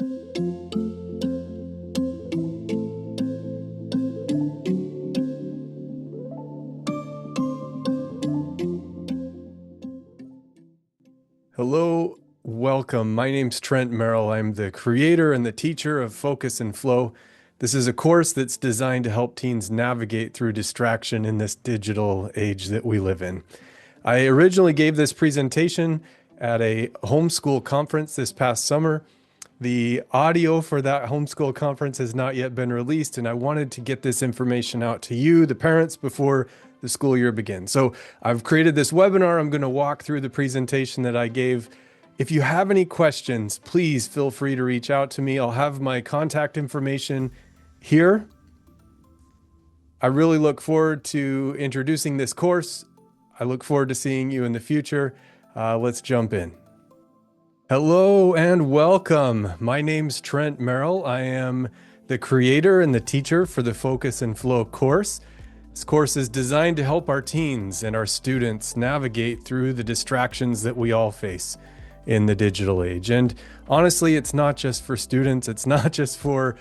Hello, welcome. My name's Trent Merrill. I'm the creator and the teacher of Focus and Flow. This is a course that's designed to help teens navigate through distraction in this digital age that we live in. I originally gave this presentation at a homeschool conference this past summer. The audio for that homeschool conference has not yet been released, and I wanted to get this information out to you, the parents, before the school year begins. So I've created this webinar. I'm going to walk through the presentation that I gave. If you have any questions, please feel free to reach out to me. I'll have my contact information here. I really look forward to introducing this course. I look forward to seeing you in the future. Let's jump in. Hello and welcome. My name's Trent Merrill. I am the creator and the teacher for the Focus and Flow course. This course is designed to help our teens and our students navigate through the distractions that we all face in the digital age. And honestly, it's not just for students. It's not just for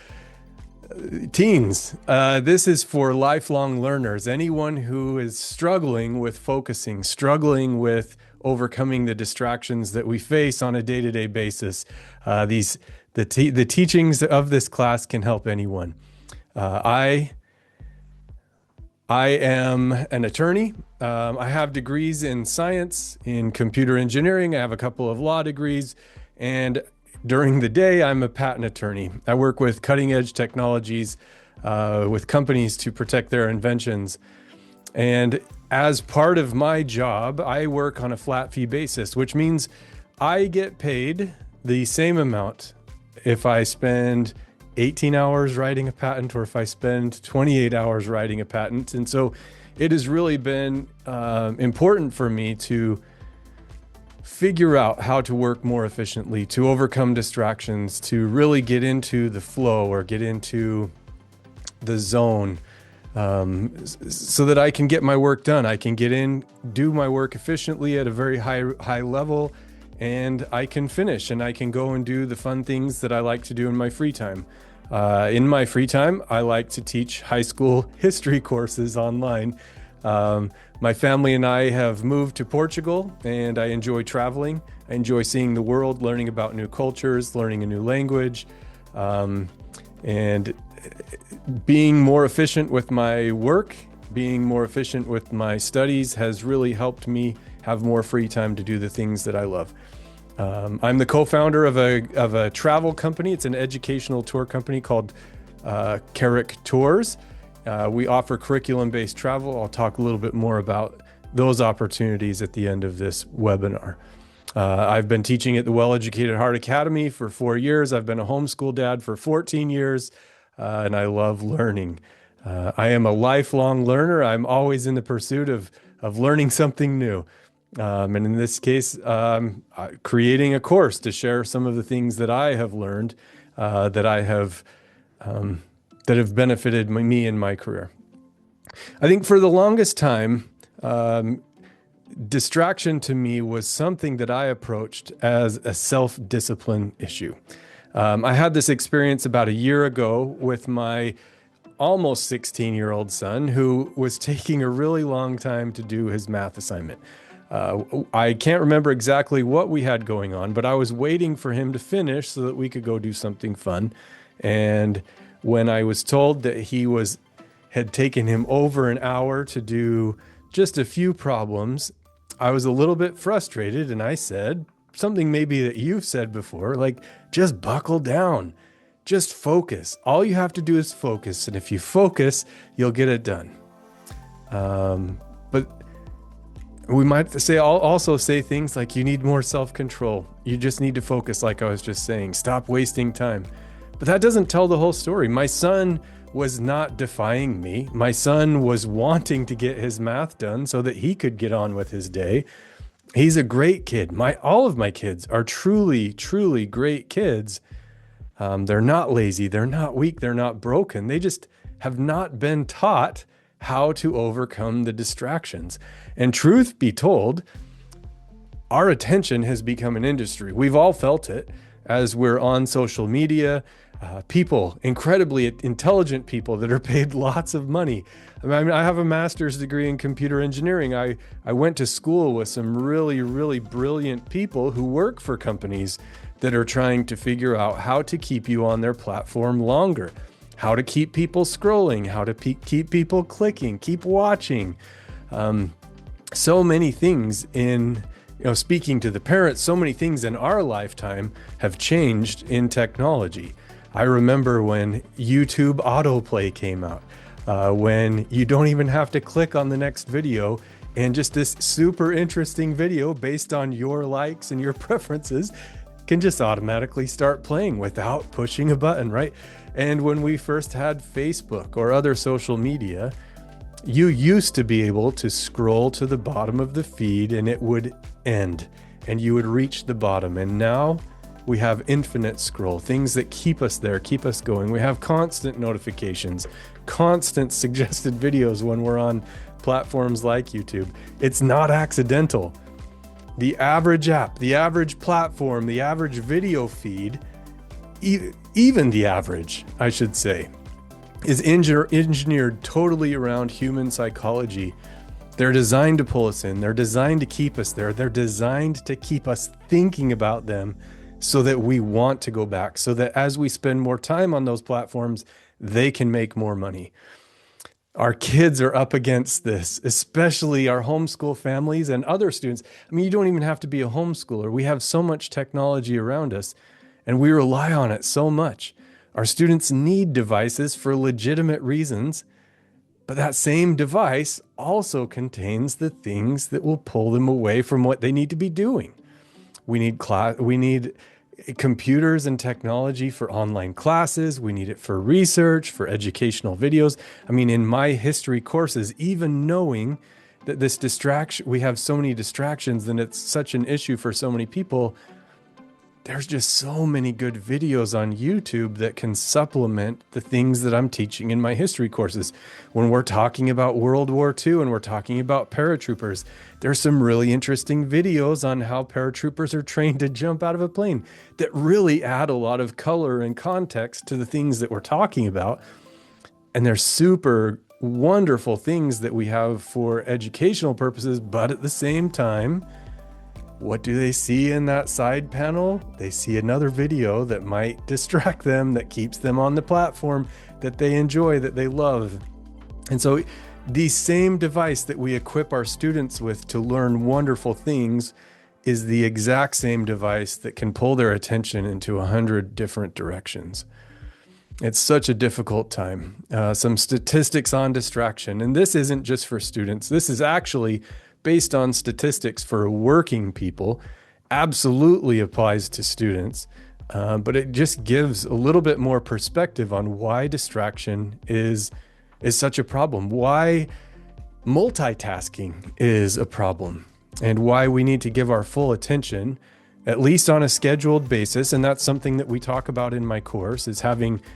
teens. This is for lifelong learners. Anyone who is struggling with focusing, struggling with overcoming the distractions that we face on a day-to-day basis. The teachings of this class can help anyone. I am an attorney. I have degrees in science, in computer engineering. I have a couple of law degrees. And during the day, I'm a patent attorney. I work with cutting edge technologies with companies to protect their inventions. And as part of my job, I work on a flat fee basis, which means I get paid the same amount if I spend 18 hours writing a patent or if I spend 28 hours writing a patent. And so it has really been important for me to figure out how to work more efficiently, to overcome distractions, to really get into the flow or get into the zone so that I can get my work done. I can get in, do my work efficiently at a very high level, and I can finish and I can go and do the fun things that I like to do in my free time. In my free time, I like to teach high school history courses online. My family and I have moved to Portugal, and I enjoy traveling. I enjoy seeing the world, learning about new cultures, learning a new language, and being more efficient with my work, being more efficient with my studies has really helped me have more free time to do the things that I love. I'm the co-founder of a travel company. It's an educational tour company called Carrick Tours. We offer curriculum-based travel. I'll talk a little bit more about those opportunities at the end of this webinar. I've been teaching at the Well-Educated Heart Academy for 4 years. I've been a homeschool dad for 14 years, and I love learning. I am a lifelong learner. I'm always in the pursuit of learning something new. And in this case, creating a course to share some of the things that I have learned that have benefited me in my career. I think for the longest time, distraction to me was something that I approached as a self-discipline issue. I had this experience about a year ago with my almost 16-year-old son who was taking a really long time to do his math assignment. I can't remember exactly what we had going on, but I was waiting for him to finish so that we could go do something fun. And when I was told that had taken him over an hour to do just a few problems, I was a little bit frustrated, and I said something maybe that you've said before, like, just buckle down, just focus. All you have to do is focus, and if you focus, you'll get it done. But we might also say things like you need more self-control. You just need to focus, like I was just saying. Stop wasting time. But that doesn't tell the whole story. My son was not defying me. My son was wanting to get his math done so that he could get on with his day. He's a great kid. All of my kids are truly, truly great kids. They're not lazy. They're not weak. They're not broken. They just have not been taught how to overcome the distractions. And truth be told, our attention has become an industry. We've all felt it. as we're on social media, people, incredibly intelligent people that are paid lots of money. I mean, I have a master's degree in computer engineering. I went to school with some really, really brilliant people who work for companies that are trying to figure out how to keep you on their platform longer, how to keep people scrolling, how to keep people clicking, keep watching. So many things in, speaking to the parents, so many things in our lifetime have changed in technology. I remember when YouTube autoplay came out, when you don't even have to click on the next video, and just this super interesting video based on your likes and your preferences can just automatically start playing without pushing a button, right? And when we first had Facebook or other social media, you used to be able to scroll to the bottom of the feed and it would end and you would reach the bottom. And now we have infinite scroll, things that keep us there, keep us going. We have constant notifications, constant suggested videos when we're on platforms like YouTube. It's not accidental. The average app, the average platform, the average video feed, even the average, I should say, is engineered totally around human psychology. They're designed to pull us in. They're designed to keep us there. They're designed to keep us thinking about them so that we want to go back, so that as we spend more time on those platforms, they can make more money. Our kids are up against this, especially our homeschool families and other students. I mean, you don't even have to be a homeschooler. We have so much technology around us and we rely on it so much. Our students need devices for legitimate reasons, but that same device also contains the things that will pull them away from what they need to be doing. We need computers and technology for online classes. We need it for research, for educational videos. I mean, in my history courses, even knowing that this distraction, we have so many distractions and it's such an issue for so many people, there's just so many good videos on YouTube that can supplement the things that I'm teaching in my history courses. When we're talking about World War II and we're talking about paratroopers, there's some really interesting videos on how paratroopers are trained to jump out of a plane that really add a lot of color and context to the things that we're talking about. And they're super wonderful things that we have for educational purposes, but at the same time, what do they see in that side panel? They see another video that might distract them, that keeps them on the platform that they enjoy, that they love. And so the same device that we equip our students with to learn wonderful things is the exact same device that can pull their attention into 100 different directions. It's such a difficult time. Some statistics on distraction, and this isn't just for students. This is actually based on statistics for working people, absolutely applies to students, but it just gives a little bit more perspective on why distraction is such a problem, why multitasking is a problem, and why we need to give our full attention, at least on a scheduled basis. And that's something that we talk about in my course, is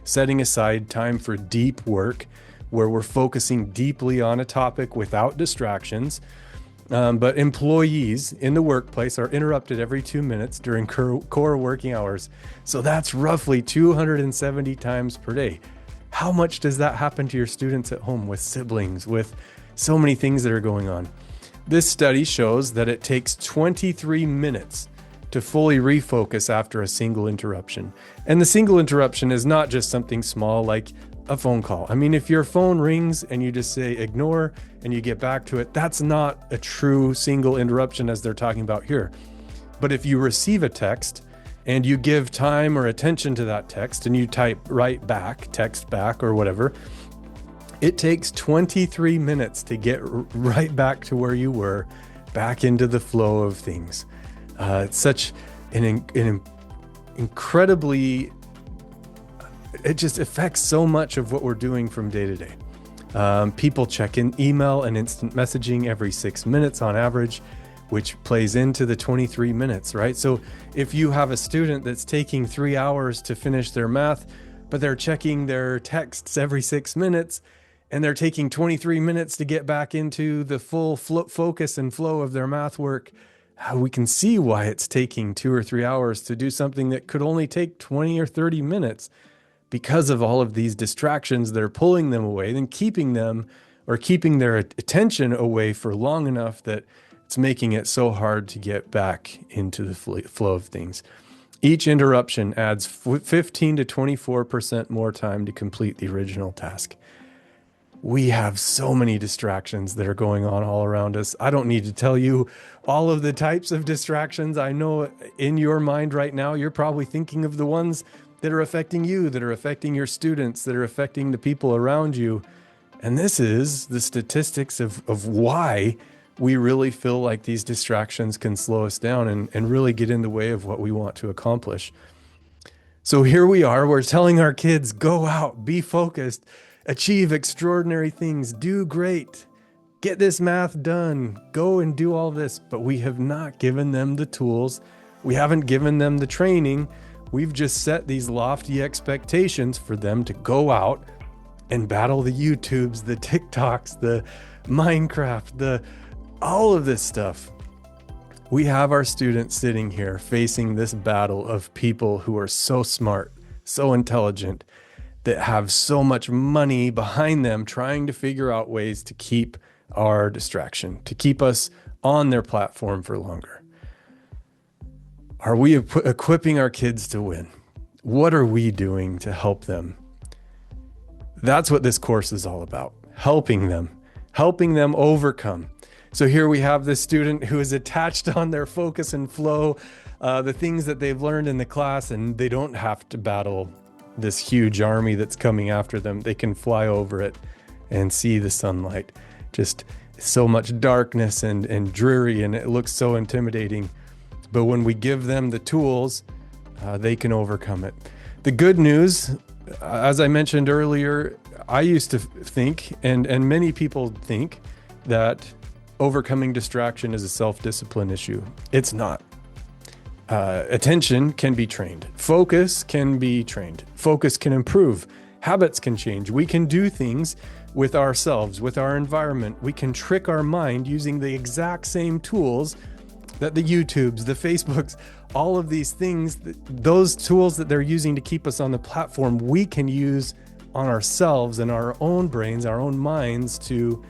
setting aside time for deep work where we're focusing deeply on a topic without distractions. But employees in the workplace are interrupted every 2 minutes during core working hours. So that's roughly 270 times per day. How much does that happen to your students at home with siblings, with so many things that are going on? This study shows that it takes 23 minutes to fully refocus after a single interruption. And the single interruption is not just something small like a phone call. I mean, if your phone rings and you just say ignore and you get back to it, that's not a true single interruption as they're talking about here. But if you receive a text and you give time or attention to that text and you type right back, text back or whatever, it takes 23 minutes to get right back to where you were, back into the flow of things. It's such an incredibly, it just affects so much of what we're doing from day to day. People check in email and instant messaging every 6 minutes on average, which plays into the 23 minutes, right? So if you have a student that's taking 3 hours to finish their math, but they're checking their texts every 6 minutes, and they're taking 23 minutes to get back into the full focus and flow of their math work, we can see why it's taking 2 or 3 hours to do something that could only take 20 or 30 minutes because of all of these distractions that are pulling them away, then keeping them or keeping their attention away for long enough that it's making it so hard to get back into the flow of things. Each interruption adds 15 to 24% more time to complete the original task. We have so many distractions that are going on all around us. I don't need to tell you all of the types of distractions. I know in your mind right now, you're probably thinking of the ones that are affecting you, that are affecting your students, that are affecting the people around you. And this is the statistics of why we really feel like these distractions can slow us down and really get in the way of what we want to accomplish. So here we are, we're telling our kids, go out, be focused, achieve extraordinary things, do great, get this math done, go and do all this. But we have not given them the tools. We haven't given them the training. We've just set these lofty expectations for them to go out and battle the YouTubes, the TikToks, the Minecraft, all of this stuff. We have our students sitting here facing this battle of people who are so smart, so intelligent, that have so much money behind them trying to figure out ways to keep our distraction, to keep us on their platform for longer. Are we equipping our kids to win? What are we doing to help them? That's what this course is all about, helping them overcome. So here we have this student who is attached on their focus and flow, the things that they've learned in the class, and they don't have to battle this huge army that's coming after them. They can fly over it and see the sunlight. Just so much darkness and dreary, and it looks so intimidating. But when we give them the tools, they can overcome it. The good news, as I mentioned earlier, I used to think, and many people think, that overcoming distraction is a self-discipline issue. It's not. Attention can be trained. Focus can be trained. Focus can improve. Habits can change. We can do things with ourselves, with our environment. We can trick our mind using the exact same tools that the YouTubes, the Facebooks, all of these things, those tools that they're using to keep us on the platform, we can use on ourselves and our own brains, our own minds to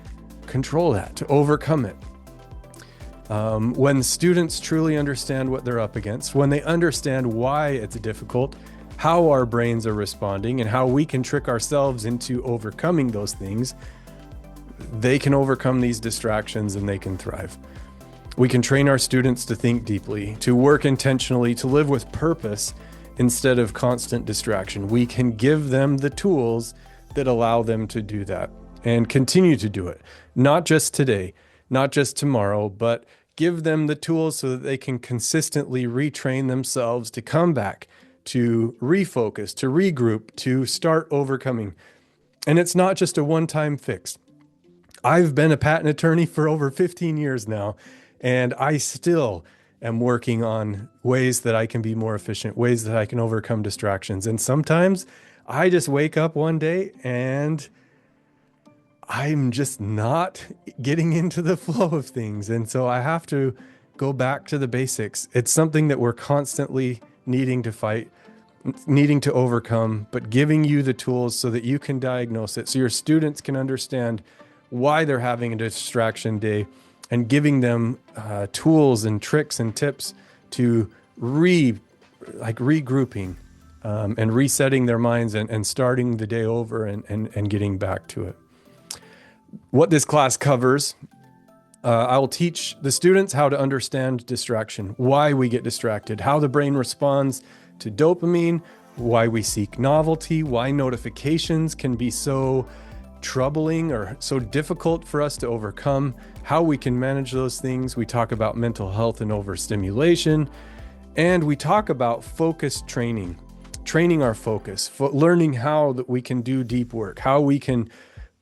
control that, to overcome it. When students truly understand what they're up against, when they understand why it's difficult, how our brains are responding, and how we can trick ourselves into overcoming those things, they can overcome these distractions and they can thrive. We can train our students to think deeply, to work intentionally, to live with purpose instead of constant distraction. We can give them the tools that allow them to do that and continue to do it. Not just today, not just tomorrow, but give them the tools so that they can consistently retrain themselves to come back, to refocus, to regroup, to start overcoming. And it's not just a one-time fix. I've been a patent attorney for over 15 years now, and I still am working on ways that I can be more efficient, ways that I can overcome distractions. And sometimes I just wake up one day and I'm just not getting into the flow of things. And so I have to go back to the basics. It's something that we're constantly needing to fight, needing to overcome, but giving you the tools so that you can diagnose it, so your students can understand why they're having a distraction day, and giving them tools and tricks and tips to regrouping and resetting their minds and starting the day over and getting back to it. What this class covers, I will teach the students how to understand distraction, why we get distracted, how the brain responds to dopamine, why we seek novelty, why notifications can be so troubling or so difficult for us to overcome, how we can manage those things. We talk about mental health and overstimulation, and we talk about focus training our focus, learning how that we can do deep work, how we can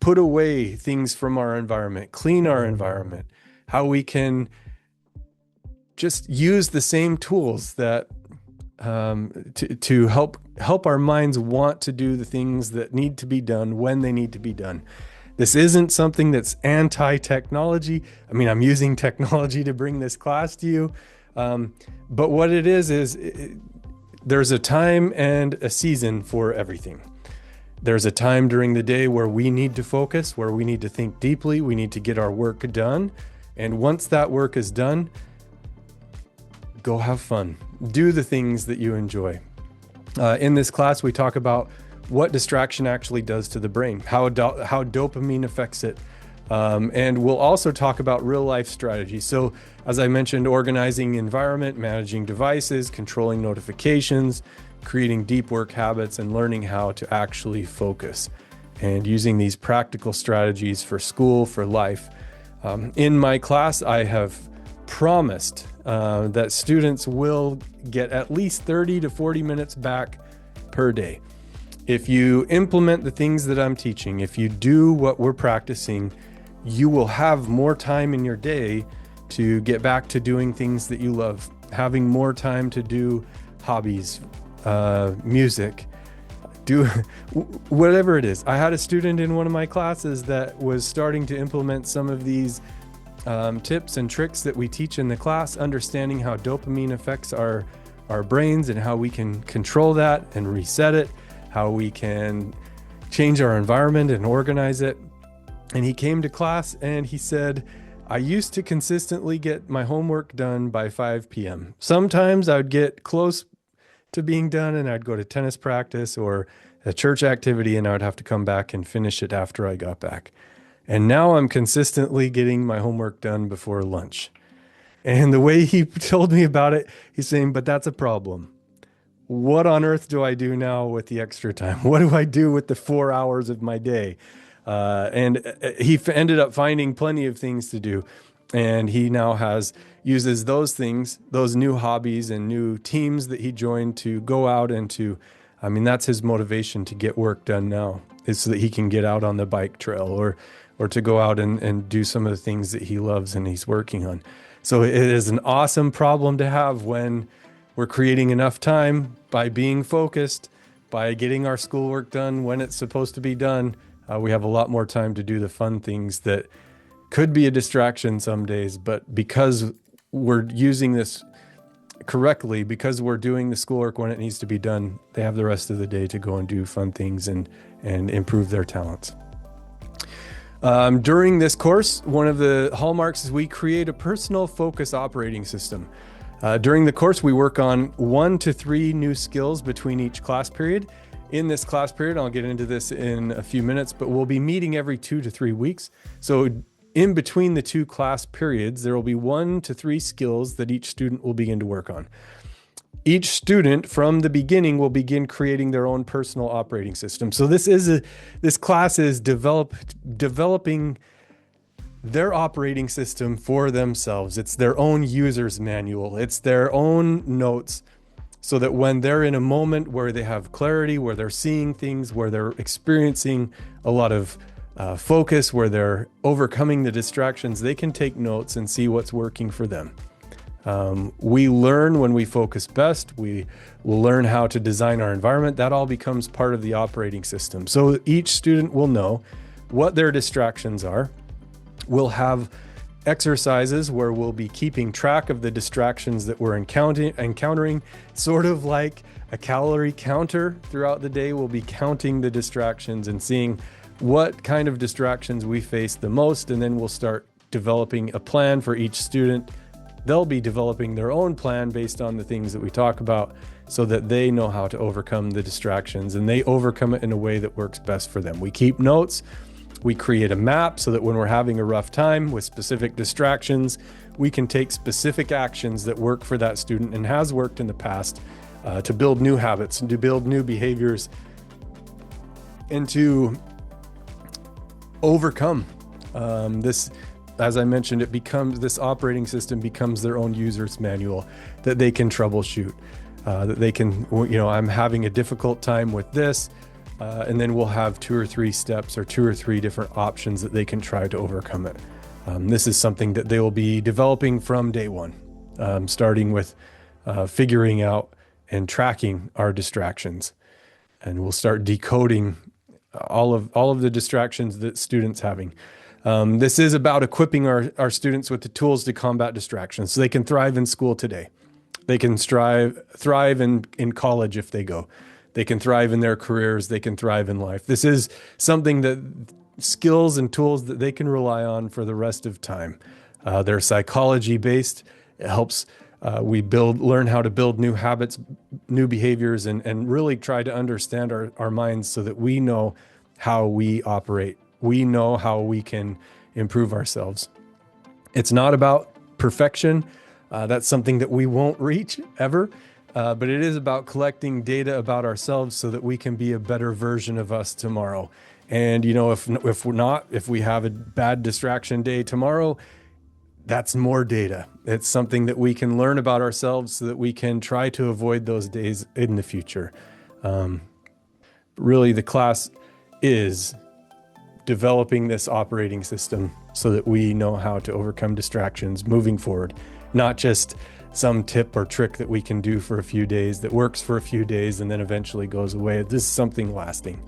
put away things from our environment, clean our environment, how we can just use the same tools that to help our minds want to do the things that need to be done when they need to be done. This isn't something that's anti-technology. I mean, I'm using technology to bring this class to you. But what it is there's a time and a season for everything. There's a time during the day where we need to focus, where we need to think deeply, we need to get our work done. And once that work is done, go have fun. Do the things that you enjoy. In this class, we talk about what distraction actually does to the brain, how dopamine affects it. And we'll also talk about real life strategies. So as I mentioned, organizing environment, managing devices, controlling notifications, creating deep work habits, and learning how to actually focus, and using these practical strategies for school, for life. In my class, I have promised that students will get at least 30 to 40 minutes back per day. If you implement the things that I'm teaching, if you do what we're practicing, you will have more time in your day to get back to doing things that you love, having more time to do hobbies, music, do whatever it is. I had a student in one of my classes that was starting to implement some of these tips and tricks that we teach in the class, understanding how dopamine affects our brains and how we can control that and reset it, how we can change our environment and organize it. And he came to class and he said, I used to consistently get my homework done by 5 p.m. Sometimes I would get close to being done and I'd go to tennis practice or a church activity and I would have to come back and finish it after I got back. And now I'm consistently getting my homework done before lunch. And the way he told me about it, he's saying, but that's a problem. What on earth do I do now with the extra time? What do I do with the 4 hours of my day? And he ended up finding plenty of things to do. And he now uses those things, those new hobbies and new teams that he joined to go out and that's his motivation to get work done now, is so that he can get out on the bike trail or to go out and do some of the things that he loves and he's working on. So it is an awesome problem to have when we're creating enough time by being focused, by getting our schoolwork done when it's supposed to be done. We have a lot more time to do the fun things that could be a distraction some days, but because we're using this correctly, because we're doing the schoolwork when it needs to be done, they have the rest of the day to go and do fun things and improve their talents. During this course, one of the hallmarks is we create a personal focus operating system. During the course, we work on 1 to 3 new skills between each class period. In this class period, I'll get into this in a few minutes, but we'll be meeting every 2 to 3 weeks. So in between the 2 class periods, there will be 1 to 3 skills that each student will begin to work on. Each student from the beginning will begin creating their own personal operating system. So this class is developing their operating system for themselves. It's their own user's manual. It's their own notes, so that when they're in a moment where they have clarity, where they're seeing things, where they're experiencing a lot of focus, where they're overcoming the distractions, they can take notes and see what's working for them. We learn when we focus best. We will learn how to design our environment. That all becomes part of the operating system. So each student will know what their distractions are. We'll have exercises where we'll be keeping track of the distractions that we're encountering, sort of like a calorie counter throughout the day. We'll be counting the distractions and seeing what kind of distractions we face the most, and then we'll start developing a plan for each student. They'll be developing their own plan based on the things that we talk about, so that they know how to overcome the distractions and they overcome it in a way that works best for them. We keep notes. We create a map so that when we're having a rough time with specific distractions, we can take specific actions that work for that student and has worked in the past, to build new habits and to build new behaviors and to overcome this. As I mentioned, this operating system becomes their own user's manual that they can troubleshoot, that they can, I'm having a difficult time with this. And then we'll have 2 or 3 steps or 2 or 3 different options that they can try to overcome it. This is something that they will be developing from day one, starting with figuring out and tracking our distractions. And we'll start decoding all of the distractions that students having. This is about equipping our students with the tools to combat distractions so they can thrive in school today. They can thrive in college if they go. They can thrive in their careers. They can thrive in life. This is something that skills and tools that they can rely on for the rest of time. They're psychology based. It helps we learn how to build new habits, new behaviors, and really try to understand our minds so that we know how we operate. We know how we can improve ourselves. It's not about perfection. That's something that we won't reach ever. But it is about collecting data about ourselves so that we can be a better version of us tomorrow. And, if we have a bad distraction day tomorrow, that's more data. It's something that we can learn about ourselves so that we can try to avoid those days in the future. Really, the class is developing this operating system so that we know how to overcome distractions moving forward, not just some tip or trick that we can do for a few days that works for a few days and then eventually goes away. This is something lasting.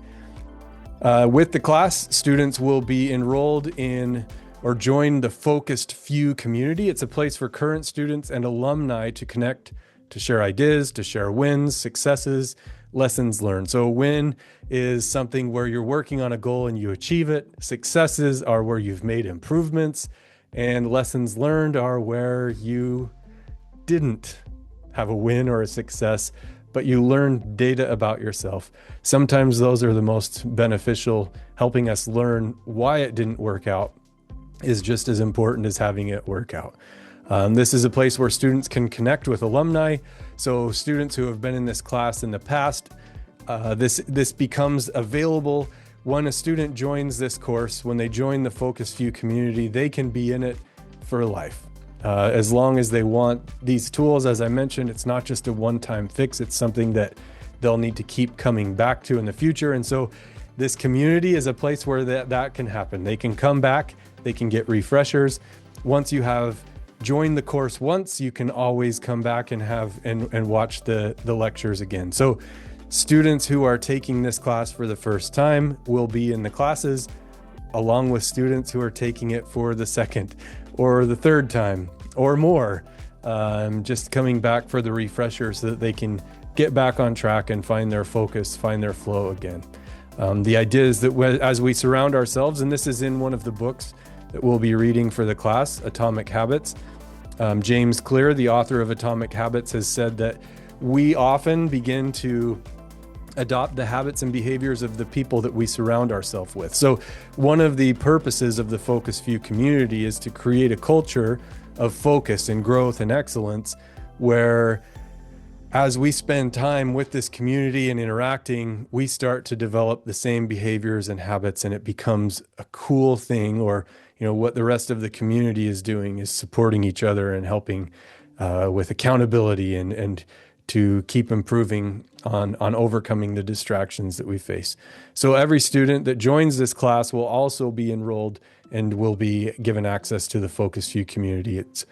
With the class, students will be enrolled in or join the Focused Few community. It's a place for current students and alumni to connect, to share ideas, to share wins, successes, lessons learned. So a win is something where you're working on a goal and you achieve it. Successes are where you've made improvements, and lessons learned are where you didn't have a win or a success, but you learned data about yourself. Sometimes those are the most beneficial. Helping us learn why it didn't work out is just as important as having it work out. This is a place where students can connect with alumni. So students who have been in this class in the past, this becomes available when a student joins this course. When they join the Focused Few community, they can be in it for life. As long as they want these tools. As I mentioned, it's not just a one-time fix. It's something that they'll need to keep coming back to in the future. And so this community is a place where that can happen. They can come back, they can get refreshers. Once you have joined the course once, you can always come back and watch the lectures again. So students who are taking this class for the first time will be in the classes along with students who are taking it for the second or the third time or more, just coming back for the refresher so that they can get back on track and find their focus, find their flow again. The idea is that as we surround ourselves, and this is in one of the books that we'll be reading for the class, Atomic Habits. James Clear, the author of Atomic Habits, has said that we often begin to adopt the habits and behaviors of the people that we surround ourselves with. So one of the purposes of the Focused Few community is to create a culture of focus and growth and excellence where as we spend time with this community and interacting, we start to develop the same behaviors and habits, and it becomes a cool thing. Or, what the rest of the community is doing is supporting each other and helping with accountability and to keep improving on overcoming the distractions that we face. So every student that joins this class will also be enrolled and will be given access to the Focused Few community. It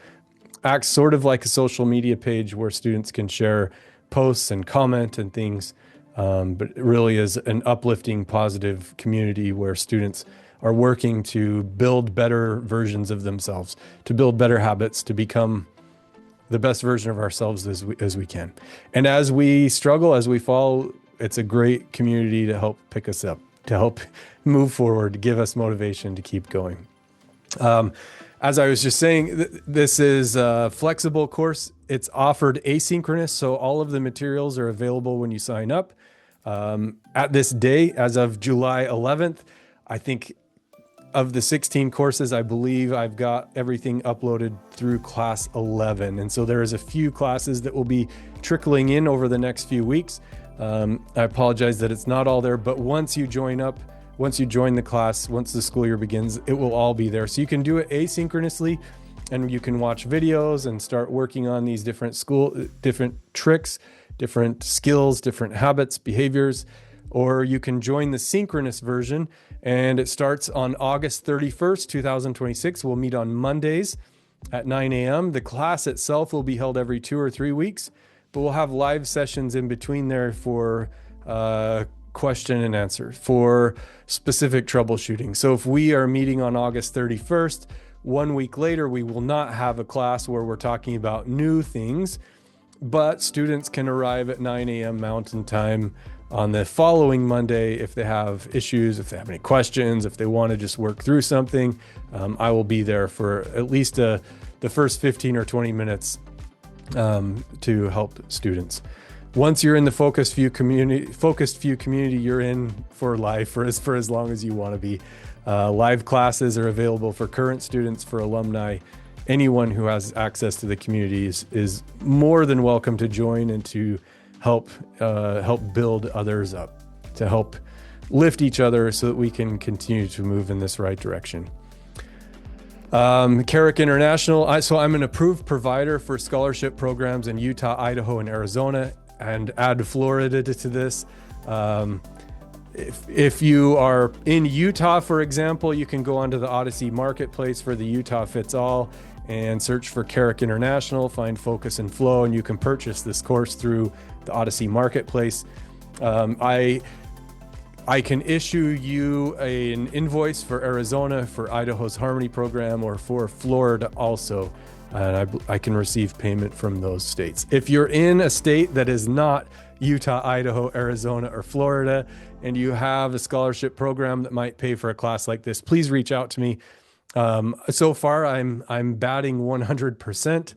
acts sort of like a social media page where students can share posts and comment and things, but it really is an uplifting, positive community where students are working to build better versions of themselves, to build better habits, to become the best version of ourselves as we can. And as we struggle, as we fall, it's a great community to help pick us up, to help move forward, to give us motivation to keep going. As I was just saying, this is a flexible course. It's offered asynchronous, so all of the materials are available when you sign up. At this day, as of July 11th, I think of the 16 courses, I believe I've got everything uploaded through class 11. And so there is a few classes that will be trickling in over the next few weeks. I apologize that it's not all there, but once you join the class, once the school year begins, it will all be there. So you can do it asynchronously and you can watch videos and start working on these different tricks, different skills, different habits, behaviors, or you can join the synchronous version, and it starts on August 31st, 2026. We'll meet on Mondays at 9 a.m. The class itself will be held every 2 or 3 weeks, but we'll have live sessions in between there for question and answer, for specific troubleshooting. So if we are meeting on August 31st, 1 week later, we will not have a class where we're talking about new things, but students can arrive at 9 a.m. Mountain Time on the following Monday if they have issues, if they have any questions, if they want to just work through something. I will be there for at least the first 15 or 20 minutes to help students. Once you're in the Focused View community, you're in for life for as long as you want to be. Live classes are available for current students, for alumni. Anyone who has access to the community is more than welcome to join and to help build others up, to help lift each other so that we can continue to move in this right direction. Carrick International. So I'm an approved provider for scholarship programs in Utah, Idaho, and Arizona, and add Florida to this. If you are in Utah, for example, you can go onto the Odyssey Marketplace for the Utah Fits All and search for Carrick International, find Focus and Flow, and you can purchase this course through the Odyssey Marketplace. I can issue you an invoice for Arizona, for Idaho's Harmony program, or for Florida also, and I can receive payment from those states. If you're in a state that is not Utah, Idaho, Arizona, or Florida, and you have a scholarship program that might pay for a class like this, please reach out to me. So far, I'm batting 100%.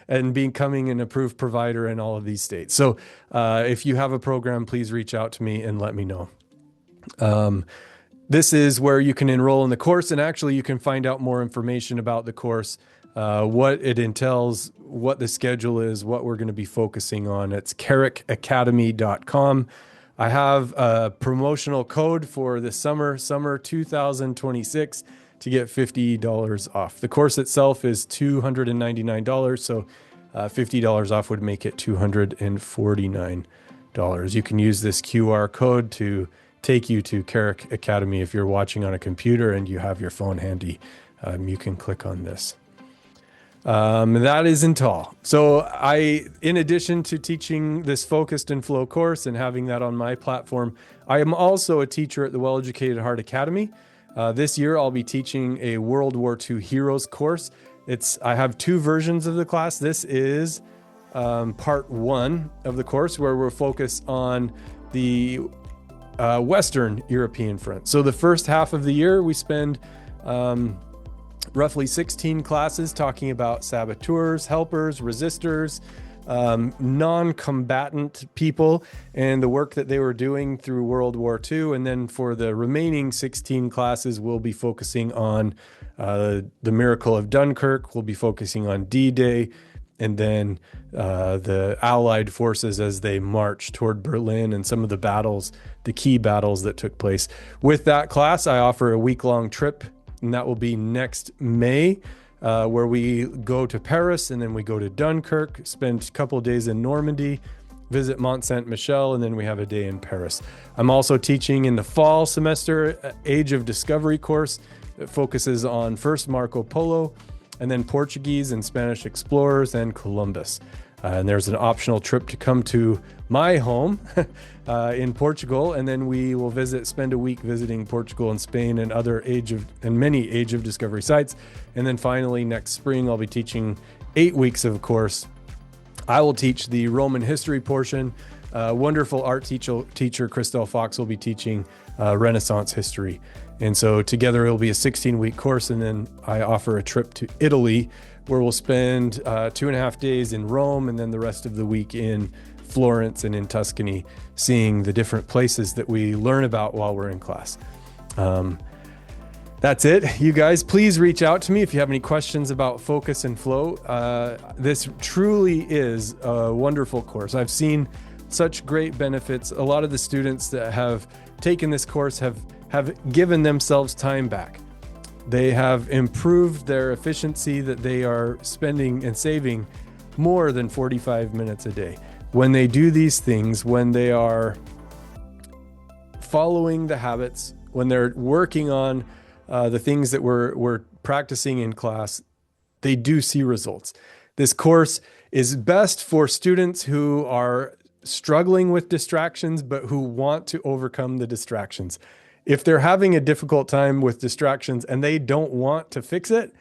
And becoming an approved provider in all of these states. So if you have a program, please reach out to me and let me know. This is where you can enroll in the course, and actually you can find out more information about the course, what it entails, what the schedule is, what we're going to be focusing on. It's carrickacademy.com. I have a promotional code for the summer 2026 to get $50 off. The course itself is $299, so $50 off would make it $249. You can use this QR code to take you to Carrick Academy. If you're watching on a computer and you have your phone handy, you can click on this. That isn't all. So in addition to teaching this Focused and Flow course and having that on my platform, I am also a teacher at the Well-Educated Heart Academy. This year, I'll be teaching a World War II Heroes course. I have two versions of the class. This is part one of the course, where we'll focus on the Western European front. So the first half of the year, we spend roughly 16 classes talking about saboteurs, helpers, resistors, non-combatant people, and the work that they were doing through World War II. And then for the remaining 16 classes, we'll be focusing on the Miracle of Dunkirk. We'll be focusing on D-Day, and then the Allied forces as they march toward Berlin and some of the battles, the key battles that took place. With that class, I offer a week-long trip, and that will be next May, where we go to Paris, and then we go to Dunkirk, spend a couple of days in Normandy, visit Mont Saint-Michel, and then we have a day in Paris. I'm also teaching in the fall semester Age of Discovery course that focuses on first Marco Polo, and then Portuguese and Spanish explorers and Columbus. And there's an optional trip to come to my home in Portugal, and then we will spend a week visiting Portugal and Spain and many Age of Discovery sites. And then finally, next spring, I'll be teaching 8 weeks of a course. I will teach the Roman history portion. Wonderful art teacher Christelle Fox will be teaching Renaissance history. And so together it'll be a 16-week course, and then I offer a trip to Italy, where we'll spend 2.5 days in Rome, and then the rest of the week in Florence and in Tuscany, seeing the different places that we learn about while we're in class. That's it. You guys, please reach out to me if you have any questions about Focus and Flow. This truly is a wonderful course. I've seen such great benefits. A lot of the students that have taken this course have given themselves time back. They have improved their efficiency, that they are spending and saving more than 45 minutes a day. When they do these things, when they are following the habits, when they're working on the things that we're practicing in class, they do see results. This course is best for students who are struggling with distractions, but who want to overcome the distractions. If they're having a difficult time with distractions and they don't want to fix it,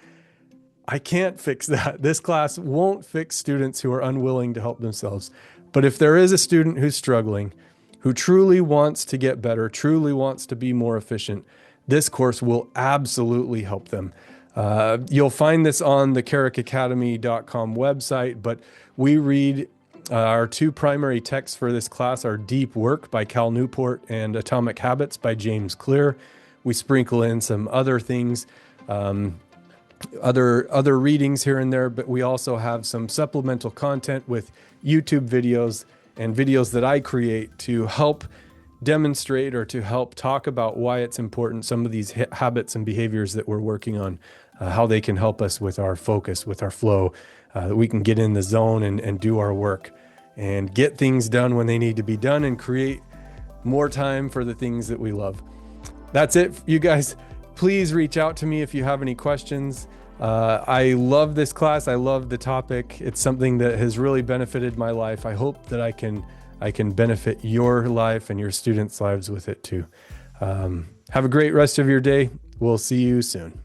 I can't fix that. This class won't fix students who are unwilling to help themselves. But if there is a student who's struggling, who truly wants to get better, truly wants to be more efficient, this course will absolutely help them. You'll find this on the carrickacademy.com website, but we read our two primary texts for this class are Deep Work by Cal Newport and Atomic Habits by James Clear. We sprinkle in some other things, other readings here and there, but we also have some supplemental content with YouTube videos and videos that I create to help demonstrate or to help talk about why it's important, some of these habits and behaviors that we're working on, how they can help us with our focus, with our flow, that we can get in the zone and do our work and get things done when they need to be done and create more time for the things that we love. That's it, you guys. Please reach out to me if you have any questions. I love this class. I love the topic. It's something that has really benefited my life. I hope that I can benefit your life and your students' lives with it too. Have a great rest of your day. We'll see you soon.